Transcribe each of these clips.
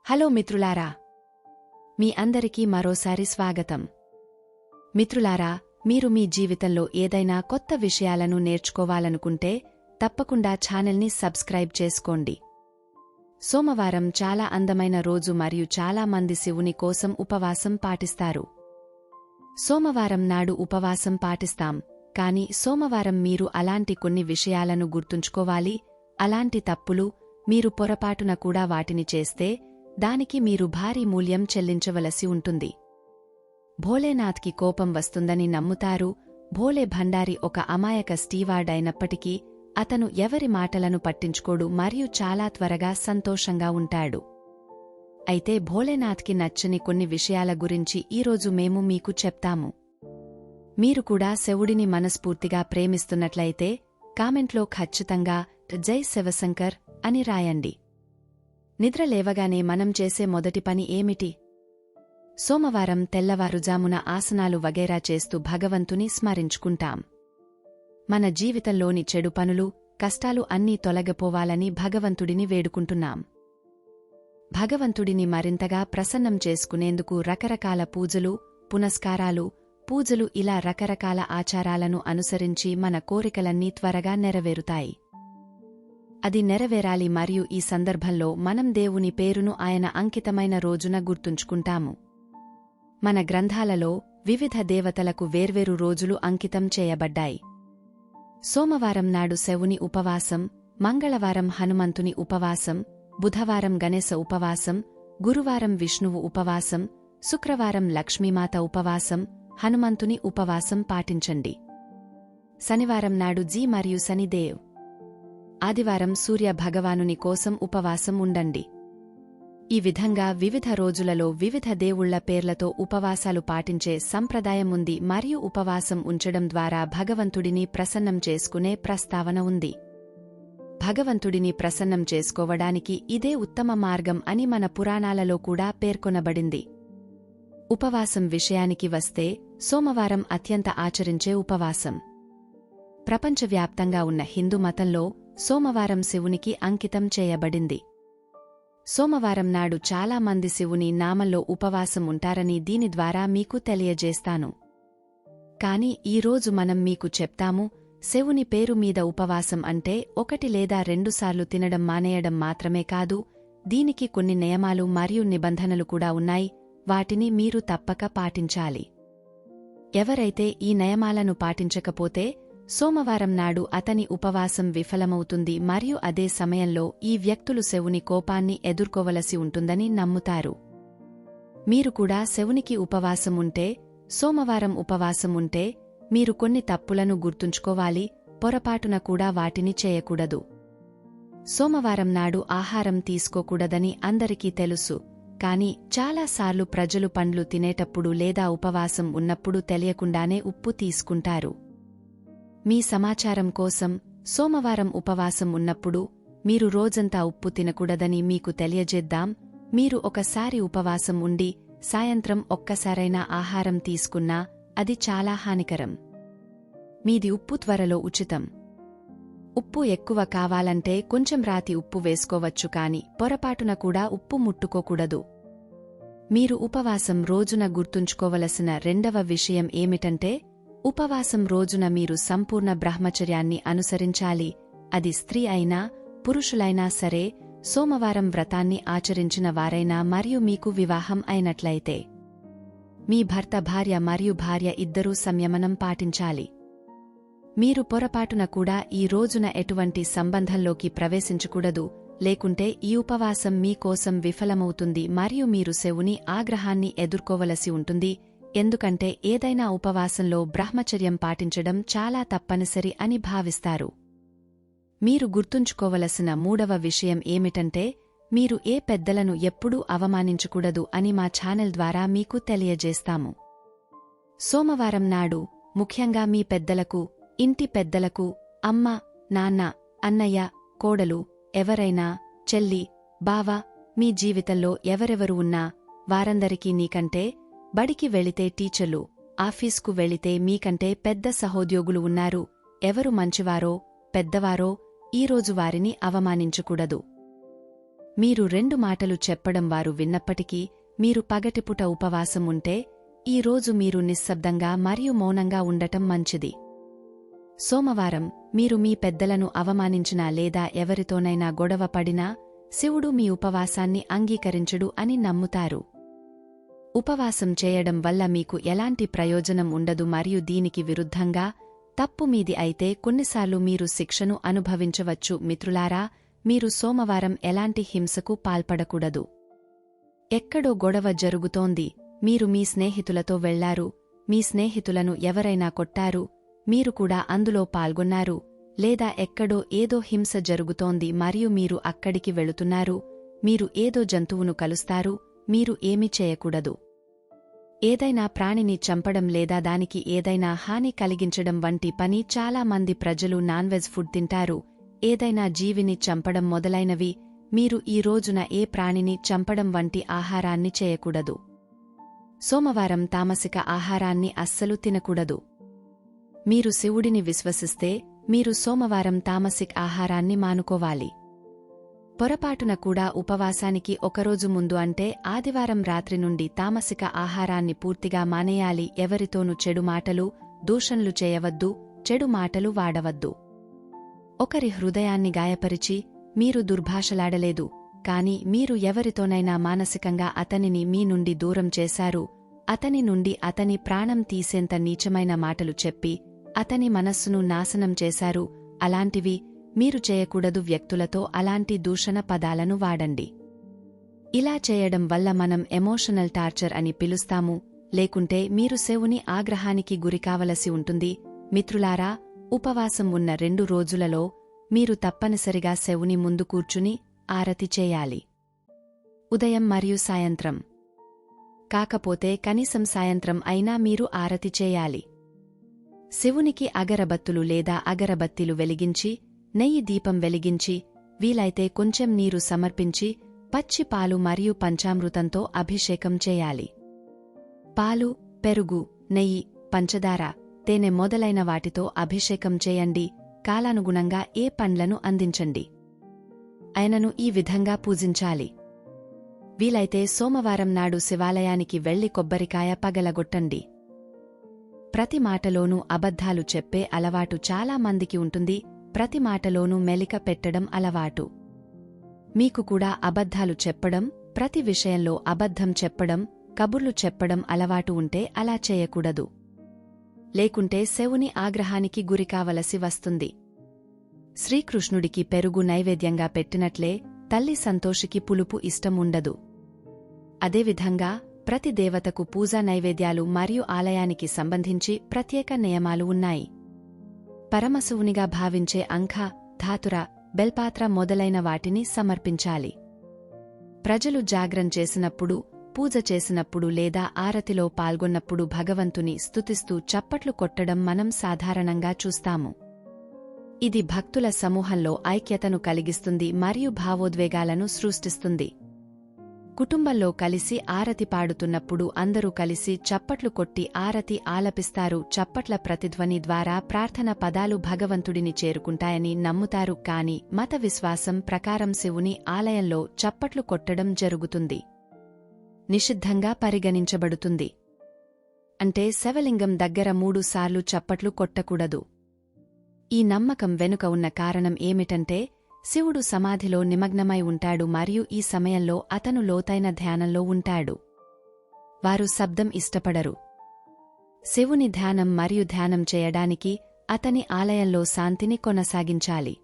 Hello మిత్రులారా, మీ అందరికీ మరోసారి స్వాగతం. మిత్రులారా, మీరు మీ జీవితంలో ఏదైనా కొత్త విషయాలను నేర్చుకోవాలనుకుంటే తప్పకుండా ఛానల్ని సబ్స్క్రైబ్ చేసుకోండి. సోమవారం చాలా అందమైన రోజు మరియు చాలా మంది శివుని కోసం ఉపవాసం పాటిస్తారు. సోమవారం నాడు ఉపవాసం పాటిస్తాం, కాని సోమవారం మీరు అలాంటి కొన్ని విషయాలను గుర్తుంచుకోవాలి. అలాంటి తప్పులు, మీరు పొరపాటున కూడా వాటిని చేస్తే దానికి మీరు భారీ మూల్యం చెల్లించవలసి ఉంటుంది. భోలేనాథ్కి కోపం వస్తుందని నమ్ముతారు. భోలే భండారి ఒక అమాయక స్టీవార్డ్ అయినప్పటికీ అతను ఎవరి మాటలను పట్టించుకోడు మరియు చాలా త్వరగా సంతోషంగా ఉంటాడు. అయితే భోలేనాథ్కి నచ్చని కొన్ని విషయాల గురించి ఈరోజు మేము మీకు చెప్తాము. మీరు కూడా శివుడిని మనస్ఫూర్తిగా ప్రేమిస్తున్నట్లయితే కామెంట్లో ఖచ్చితంగా జై శివశంకర్ అని రాయండి. నిద్ర లేవగానే మనం చేసే మొదటి పని ఏమిటి? సోమవారం తెల్లవారుజామున ఆసనాలు వగైరా చేస్తూ భగవంతుని స్మరించుకుంటాం. మన జీవితంలోని చెడు పనులు, కష్టాలు అన్నీ తొలగిపోవాలని భగవంతుడిని వేడుకుంటున్నాం. భగవంతుడిని మరింతగా ప్రసన్నం చేసుకునేందుకు రకరకాల పూజలు, పూజలు ఇలా రకరకాల ఆచారాలను అనుసరించి మన కోరికలన్నీ త్వరగా నెరవేరుతాయి. అది నెరవేరాలి మరియు ఈ సందర్భంలో మనం దేవుని పేరును ఆయన అంకితమైన రోజున గుర్తుంచుకుంటాము. మన గ్రంథాలలో వివిధ దేవతలకు వేర్వేరు రోజులు అంకితం చేయబడ్డాయి. సోమవారం నాడు శివుని ఉపవాసం, మంగళవారం హనుమంతుని ఉపవాసం, బుధవారం గణేశ ఉపవాసం, గురువారం విష్ణువు ఉపవాసం, శుక్రవారం లక్ష్మీమాత ఉపవాసం, హనుమంతుని ఉపవాసం పాటించండి. శనివారం నాడు జీ మరియు శనిదేవ్, ఆదివారం సూర్య భగవానుని కోసం ఉపవాసం ఉండండి. ఈ విధంగా వివిధ రోజులలో వివిధ దేవుళ్ల పేర్లతో ఉపవాసాలు పాటించే సంప్రదాయం ఉంది మరియు ఉపవాసం ఉంచడం ద్వారా భగవంతుడిని ప్రసన్నం చేసుకునే ప్రస్తావన ఉంది. భగవంతుడిని ప్రసన్నం చేసుకోవడానికి ఇదే ఉత్తమ మార్గం అని మన పురాణాలలో కూడా పేర్కొనబడింది. ఉపవాసం విషయానికి వస్తే సోమవారం అత్యంత ఆచరించే ఉపవాసం. ప్రపంచవ్యాప్తంగా ఉన్న హిందూ మతంలో సోమవారం శివునికి అంకితం చేయబడింది. సోమవారం నాడు చాలా మంది శివుని నామంలో ఉపవాసం ఉంటారని దీని ద్వారా మీకు తెలియజేస్తాను. కాని ఈరోజు మనం మీకు చెప్తాము, శివుని పేరు మీద ఉపవాసం అంటే 1 లేదా 2 సార్లు తినడం మానేయడం మాత్రమే కాదు. దీనికి కొన్ని నియమాలు మరియు నిబంధనలు కూడా ఉన్నాయి. వాటిని మీరు తప్పక పాటించాలి. ఎవరైతే ఈ నియమాలను పాటించకపోతే సోమవారం నాడు అతని ఉపవాసం విఫలమవుతుంది మరియు అదే సమయంలో ఈ వ్యక్తులు శివుని కోపాన్ని ఎదుర్కోవలసి ఉంటుందని నమ్ముతారు. మీరు కూడా శివునికి ఉపవాసం ఉంటే, సోమవారం ఉపవాసం ఉంటే మీరు కొన్ని తప్పులను గుర్తుంచుకోవాలి. పొరపాటున కూడా వాటిని చేయకూడదు. సోమవారం నాడు ఆహారం తీసుకోకూడదని అందరికీ తెలుసు, కాని చాలాసార్లు ప్రజలు పండ్లు తినేటప్పుడు లేదా ఉపవాసం ఉన్నప్పుడు తెలియకుండానే ఉప్పు తీసుకుంటారు. మీ సమాచారం కోసం, సోమవారం ఉపవాసం ఉన్నప్పుడు మీరు రోజంతా ఉప్పు తినకూడదని మీకు తెలియజేద్దాం. మీరు ఒకసారి ఉపవాసం ఉండి సాయంత్రం ఒక్కసారైనా ఆహారం తీసుకున్నా అది చాలా హానికరం. మీది ఉప్పు త్వరలో ఉచితం. ఉప్పు ఎక్కువ కావాలంటే కొంచెం రాతి ఉప్పు వేసుకోవచ్చు, కాని పొరపాటున కూడా ఉప్పు ముట్టుకోకూడదు. మీరు ఉపవాసం రోజున గుర్తుంచుకోవలసిన రెండవ విషయం ఏమిటంటే, ఉపవాసం రోజున మీరు సంపూర్ణ బ్రహ్మచర్యాన్ని అనుసరించాలి. అది స్త్రీ అయినా పురుషులైనా సరే, సోమవారం వ్రతాన్ని ఆచరించిన వారైనా మరియు మీకు వివాహం అయినట్లయితే మీ భర్త భార్య ఇద్దరూ సంయమనం పాటించాలి. మీరు పొరపాటున కూడా ఈ రోజున ఎటువంటి సంబంధంలోకి ప్రవేశించకూడదు, లేకుంటే ఈ ఉపవాసం మీ కోసం విఫలమవుతుంది మరియు మీరు శివుని ఆగ్రహాన్ని ఎదుర్కోవలసి ఉంటుంది. ఎందుకంటే ఏదైనా ఉపవాసంలో బ్రహ్మచర్యం పాటించడం చాలా తప్పనిసరి అని భావిస్తారు. మీరు గుర్తుంచుకోవలసిన మూడవ విషయం ఏమిటంటే, మీరు ఏ పెద్దలను ఎప్పుడూ అవమానించకూడదు అని మా ఛానల్ ద్వారా మీకు తెలియజేస్తాము. సోమవారం నాడు ముఖ్యంగా మీ పెద్దలకు, ఇంటి పెద్దలకు, అమ్మ, నాన్న, అన్నయ్య, కోడలు, ఎవరైనా, చెల్లి, బావ, మీ జీవితంలో ఎవరెవరు ఉన్నా వారందరికీ నీకంటే బడికి వెళితే టీచర్లు, ఆఫీస్కు వెళితే మీకంటే పెద్ద సహోద్యోగులు ఉన్నారు, ఎవరు మంచివారో, పెద్దవారో ఈరోజు వారిని అవమానించకూడదు. మీరు 2 మాటలు చెప్పడం వారు విన్నప్పటికీ మీరు పగటిపుట ఉపవాసం ఉంటే ఈ రోజు మీరు నిశ్శబ్దంగా మరియు మౌనంగా ఉండటం మంచిది. సోమవారం మీరు మీ పెద్దలను అవమానించినా లేదా ఎవరితోనైనా గొడవ పడినా శివుడు మీ ఉపవాసాన్ని అంగీకరించడు అని నమ్ముతారు. ఉపవాసం చేయడం వల్ల మీకు ఎలాంటి ప్రయోజనం ఉండదు మరియు దీనికి విరుద్ధంగా తప్పు మీది అయితే కొన్నిసార్లు మీరు శిక్షను అనుభవించవచ్చు. మిత్రులారా, మీరు సోమవారం ఎలాంటి హింసకు పాల్పడకూడదు. ఎక్కడో గొడవ జరుగుతోంది, మీరు మీ స్నేహితులతో వెళ్లారు, మీ స్నేహితులను ఎవరైనా కొట్టారు, మీరు కూడా అందులో పాల్గొన్నారు, లేదా ఎక్కడో ఏదో హింస జరుగుతోంది మరియు మీరు అక్కడికి వెళుతున్నారు, మీరు ఏదో జంతువును కలుస్తారు, మీరు ఏమీ చేయకూడదు. ఏదైనా ప్రాణిని చంపడం లేదా దానికి ఏదైనా హాని కలిగించడం వంటి పని చాలా మంది ప్రజలు నాన్వెజ్ ఫుడ్ తింటారు, ఏదైనా జీవిని చంపడం మొదలైనవి. మీరు ఈ రోజున ఏ ప్రాణిని చంపడం వంటి ఆహారాన్ని చేయకూడదు. సోమవారం తామసిక ఆహారాన్ని అస్సలు తినకూడదు. మీరు శివుడిని విశ్వసిస్తే మీరు సోమవారం తామసిక ఆహారాన్ని మానుకోవాలి. పొరపాటున కూడా ఉపవాసానికి ఒకరోజు ముందు అంటే ఆదివారం రాత్రి నుండి తామసిక ఆహారాన్ని పూర్తిగా మానేయాలి. ఎవరితోనూ చెడు మాటలు, దూషణలు చేయవద్దు, చెడు మాటలు వాడవద్దు. ఒకరి హృదయాన్ని గాయపరిచి మీరు దుర్భాషలాడలేదు, కాని మీరు ఎవరితోనైనా మానసికంగా అతనిని మీ నుండి దూరం చేశారు, అతని నుండి అతని ప్రాణం తీసేంత నీచమైన మాటలు చెప్పి అతని మనస్సును నాశనం చేశారు. అలాంటివి మీరు చేయకూడదు. వ్యక్తులతో అలాంటి దూషణ పదాలను వాడండి. ఇలా చేయడం వల్ల మనం ఎమోషనల్ టార్చర్ అని పిలుస్తాము, లేకుంటే మీరు శివుని ఆగ్రహానికి గురికావలసి ఉంటుంది. మిత్రులారా, ఉపవాసం ఉన్న 2 రోజులలో మీరు తప్పనిసరిగా శివుని ముందు కూర్చుని ఆరతి చేయాలి. ఉదయం మరియు సాయంత్రం. కాకపోతే కనీసం సాయంత్రం అయినా మీరు ఆరతి చేయాలి. శివునికి అగరబత్తులు లేదా అగరబత్తీలు వెలిగించి, నెయ్యి దీపం వెలిగించి, వీలైతే కొంచెం నీరు సమర్పించి, పచ్చి పాలు మరియు పంచామృతంతో అభిషేకం చేయాలి. పాలు, పెరుగు, నెయ్యి, పంచదార, తేనె మొదలైన వాటితో అభిషేకం చేయండి. కాలానుగుణంగా ఏ పండ్లను అందించండి. ఆయనను ఈ విధంగా పూజించాలి. వీలైతే సోమవారం నాడు శివాలయానికి వెళ్లి కొబ్బరికాయ పగలగొట్టండి. ప్రతి మాటలోనూ అబద్ధాలు చెప్పే అలవాటు చాలా మందికి ఉంటుంది. ప్రతి మాటలోనూ మెలిక పెట్టడం అలవాటు. మీకు కూడా అబద్ధాలు చెప్పడం, ప్రతి విషయంలో అబద్ధం చెప్పడం, కబుర్లు చెప్పడం అలవాటు ఉంటే అలా చేయకూడదు. లేకుంటే శివుని ఆగ్రహానికి గురికావలసి వస్తుంది. శ్రీకృష్ణుడికి పెరుగు నైవేద్యంగా పెట్టినట్లే తల్లి సంతోషికి పులుపు ఇష్టం ఉండదు. అదేవిధంగా ప్రతి దేవతకు పూజా నైవేద్యాలు మరియు ఆలయానికి సంబంధించి ప్రత్యేక నియమాలు ఉన్నాయి. పరమశివునిగా భావించే అంఖ, ధాతుర, బెల్పాత్ర మొదలైన వాటిని సమర్పించాలి. ప్రజలు జాగ్రం చేసినప్పుడు, పూజ చేసినప్పుడు లేదా ఆరతిలో పాల్గొన్నప్పుడు భగవంతుని స్తుతిస్తూ చప్పట్లు కొట్టడం మనం సాధారణంగా చూస్తాము. ఇది భక్తుల సమూహంలో ఐక్యతను కలిగిస్తుంది మరియు భావోద్వేగాలను సృష్టిస్తుంది. కుటుంబంలో కలిసి ఆరతి పాడుతున్నప్పుడు అందరూ కలిసి చప్పట్లు కొట్టి ఆరతి ఆలపిస్తారు. చప్పట్ల ప్రతిధ్వని ద్వారా ప్రార్థన పదాలు భగవంతుడిని చేరుకుంటాయని నమ్ముతారు. కాని మత విశ్వాసం ప్రకారం శివుని ఆలయంలో చప్పట్లు కొట్టడం జరుగుతుంది, నిషిద్ధంగా పరిగణించబడుతుంది. అంటే శివలింగం దగ్గర 3 సార్లు చప్పట్లు కొట్టకూడదు. ఈ నమ్మకం వెనుక ఉన్న కారణం ఏమిటంటే శివుడు సమాధిలో నిమగ్నమై ఉంటాడు మరియు ఈ సమయంలో అతను లోతైన ధ్యానంలో ఉంటాడు. వారు శబ్దం ఇష్టపడరు. శివుని ధ్యానం మరియు ధ్యానం చేయడానికి అతని ఆలయంలో శాంతిని కొనసాగించాలి.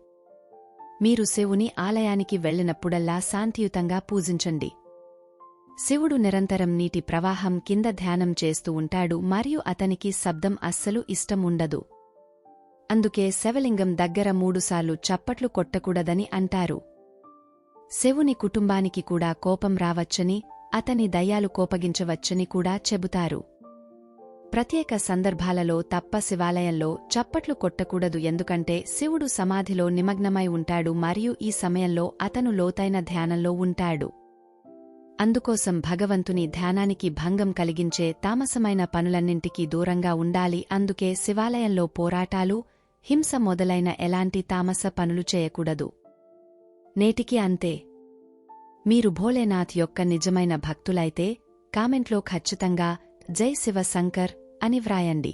మీరు శివుని ఆలయానికి వెళ్లినప్పుడల్లా శాంతియుతంగా పూజించండి. శివుడు నిరంతరం నీటి ప్రవాహం కింద ధ్యానం చేస్తూ ఉంటాడు మరియు అతనికి శబ్దం అస్సలు ఇష్టం ఉండదు. అందుకే శివలింగం దగ్గర 3 సార్లు చప్పట్లు కొట్టకూడదని అంటారు. శివుని కుటుంబానికి కూడా కోపం రావచ్చని, అతని దయ్యాలు కోపగించవచ్చని కూడా చెబుతారు. ప్రత్యేక సందర్భాలలో తప్ప శివాలయంలో చప్పట్లు కొట్టకూడదు, ఎందుకంటే శివుడు సమాధిలో నిమగ్నమై ఉంటాడు మరియు ఈ సమయంలో అతను లోతైన ధ్యానంలో ఉంటాడు. అందుకోసం భగవంతుని ధ్యానానికి భంగం కలిగించే తామసమైన పనులన్నింటికీ దూరంగా ఉండాలి. అందుకే శివాలయంలో పోరాటాలు, హింస మొదలైన ఎలాంటి తామస పనులు చేయకూడదు. నేటికి అంతే. మీరు భోలేనాథ్ యొక్క నిజమైన భక్తులైతే కామెంట్లో ఖచ్చితంగా జై శివశంకర్ అని వ్రాయండి.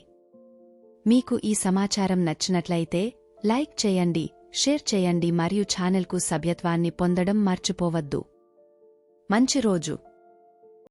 మీకు ఈ సమాచారం నచ్చినట్లయితే లైక్ చేయండి, షేర్ చేయండి మరియు ఛానల్కు సభ్యత్వాన్ని పొందడం మర్చిపోవద్దు. మంచి రోజు.